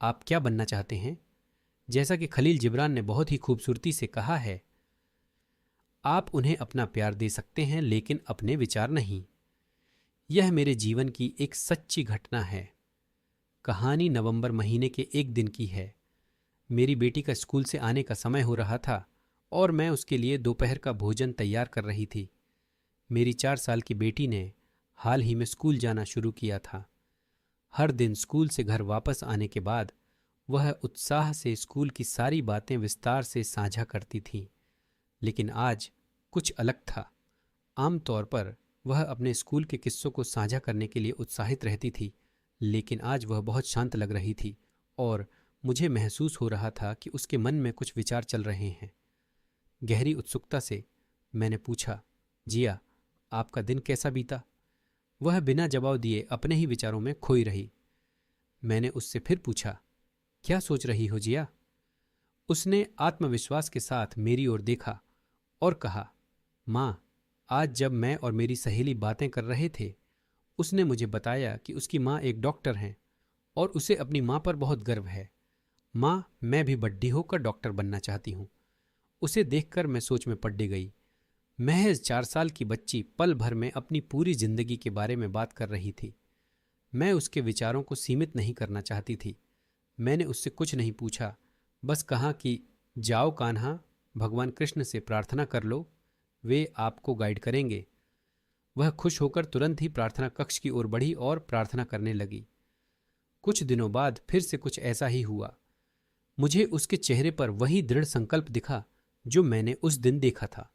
आप क्या बनना चाहते हैं? जैसा कि खलील जिब्रान ने बहुत ही खूबसूरती से कहा है, आप उन्हें अपना प्यार दे सकते हैं लेकिन अपने विचार नहीं। यह मेरे जीवन की एक सच्ची घटना है। कहानी नवंबर महीने के एक दिन की है। मेरी बेटी का स्कूल से आने का समय हो रहा था और मैं उसके लिए दोपहर का भोजन तैयार कर रही थी। मेरी 4 साल की बेटी ने हाल ही में स्कूल जाना शुरू किया था। हर दिन स्कूल से घर वापस आने के बाद वह उत्साह से स्कूल की सारी बातें विस्तार से साझा करती थी, लेकिन आज कुछ अलग था। आमतौर पर वह अपने स्कूल के किस्सों को साझा करने के लिए उत्साहित रहती थी, लेकिन आज वह बहुत शांत लग रही थी और मुझे महसूस हो रहा था कि उसके मन में कुछ विचार चल रहे हैं। गहरी उत्सुकता से मैंने पूछा, जिया, आपका दिन कैसा बीता? वह बिना जवाब दिए अपने ही विचारों में खोई रही। मैंने उससे फिर पूछा, क्या सोच रही हो जिया? उसने आत्मविश्वास के साथ मेरी ओर देखा और कहा, माँ, आज जब मैं और मेरी सहेली बातें कर रहे थे, उसने मुझे बताया कि उसकी माँ एक डॉक्टर हैं और उसे अपनी माँ पर बहुत गर्व है। माँ, मैं भी बड्ढी होकर डॉक्टर बनना चाहती हूँ। उसे देखकर मैं सोच में पड़ गई। महज 4 साल की बच्ची पल भर में अपनी पूरी जिंदगी के बारे में बात कर रही थी। मैं उसके विचारों को सीमित नहीं करना चाहती थी। मैंने उससे कुछ नहीं पूछा, बस कहा कि जाओ कान्हा, भगवान कृष्ण से प्रार्थना कर लो, वे आपको गाइड करेंगे। वह खुश होकर तुरंत ही प्रार्थना कक्ष की ओर बढ़ी और प्रार्थना करने लगी। कुछ दिनों बाद फिर से कुछ ऐसा ही हुआ। मुझे उसके चेहरे पर वही दृढ़ संकल्प दिखा जो मैंने उस दिन देखा था।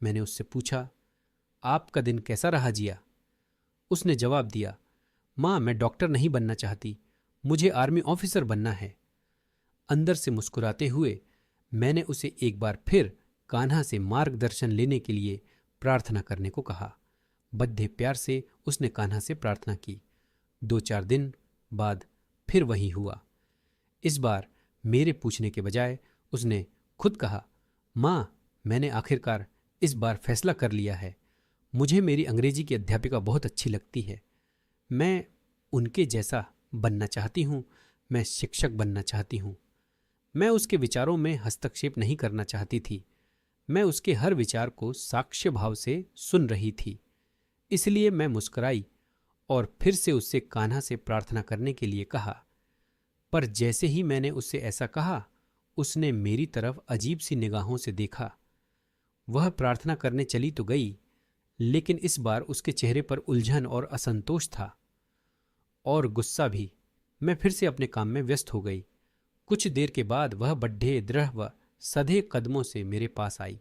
मैंने उससे पूछा, आपका दिन कैसा रहा जिया? उसने जवाब दिया, माँ, मैं डॉक्टर नहीं बनना चाहती, मुझे आर्मी ऑफिसर बनना है। अंदर से मुस्कुराते हुए मैंने उसे एक बार फिर कान्हा से मार्गदर्शन लेने के लिए प्रार्थना करने को कहा। बद्धे प्यार से उसने कान्हा से प्रार्थना की। 2-4 दिन बाद फिर वही हुआ। इस बार मेरे पूछने के बजाय उसने खुद कहा, माँ, मैंने आखिरकार इस बार फैसला कर लिया है। मुझे मेरी अंग्रेजी की अध्यापिका बहुत अच्छी लगती है। मैं उनके जैसा बनना चाहती हूँ। मैं शिक्षक बनना चाहती हूँ। मैं उसके विचारों में हस्तक्षेप नहीं करना चाहती थी। मैं उसके हर विचार को साक्ष्य भाव से सुन रही थी। इसलिए मैं मुस्कुराई और फिर से उससे कान्हा से प्रार्थना करने के लिए कहा। पर जैसे ही मैंने उससे ऐसा कहा, उसने मेरी तरफ अजीब सी निगाहों से देखा। वह प्रार्थना करने चली तो गई, लेकिन इस बार उसके चेहरे पर उलझन और असंतोष था, और गुस्सा भी। मैं फिर से अपने काम में व्यस्त हो गई। कुछ देर के बाद वह बड्ढे, दृढ़ व सधे कदमों से मेरे पास आई।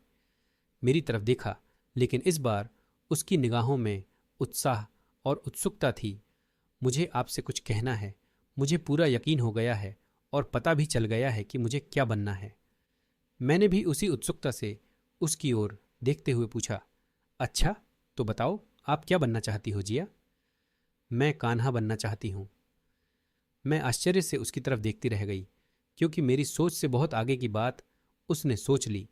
मेरी तरफ देखा, लेकिन इस बार उसकी निगाहों में उत्साह और उत्सुकता थी। मुझे आपसे कुछ कहना है। मुझे पूरा यकीन हो गया है और पता भी चल गया है कि मुझे क्या बनना है। मैंने भी उसी उत्सुकता से उसकी ओर देखते हुए पूछा, अच्छा, तो बताओ, आप क्या बनना चाहती हो जिया? मैं कान्हा बनना चाहती हूँ। मैं आश्चर्य से उसकी तरफ देखती रह गई, क्योंकि मेरी सोच से बहुत आगे की बात उसने सोच ली।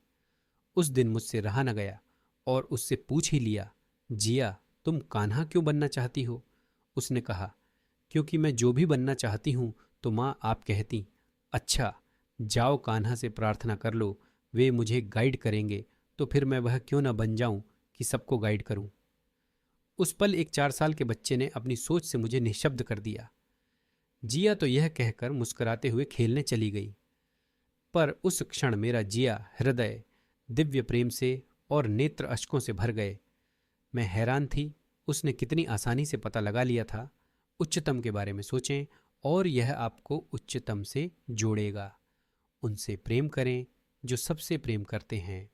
उस दिन मुझसे रहा न गया और उससे पूछ ही लिया, जिया, तुम कान्हा क्यों बनना चाहती हो? उसने कहा, क्योंकि मैं जो भी बनना चाहती हूँ तो माँ आप कहती, अच्छा, जाओ कान्हा से प्रार्थना कर लो, वे मुझे गाइड करेंगे, तो फिर मैं वह क्यों न बन जाऊं कि सबको गाइड करूं। उस पल एक 4 साल के बच्चे ने अपनी सोच से मुझे निःशब्द कर दिया। जिया तो यह कहकर मुस्कुराते हुए खेलने चली गई, पर उस क्षण मेरा जिया हृदय दिव्य प्रेम से और नेत्र अश्कों से भर गए। मैं हैरान थी, उसने कितनी आसानी से पता लगा लिया था। उच्चतम के बारे में सोचें और यह आपको उच्चतम से जोड़ेगा। उनसे प्रेम करें जो सबसे प्रेम करते हैं।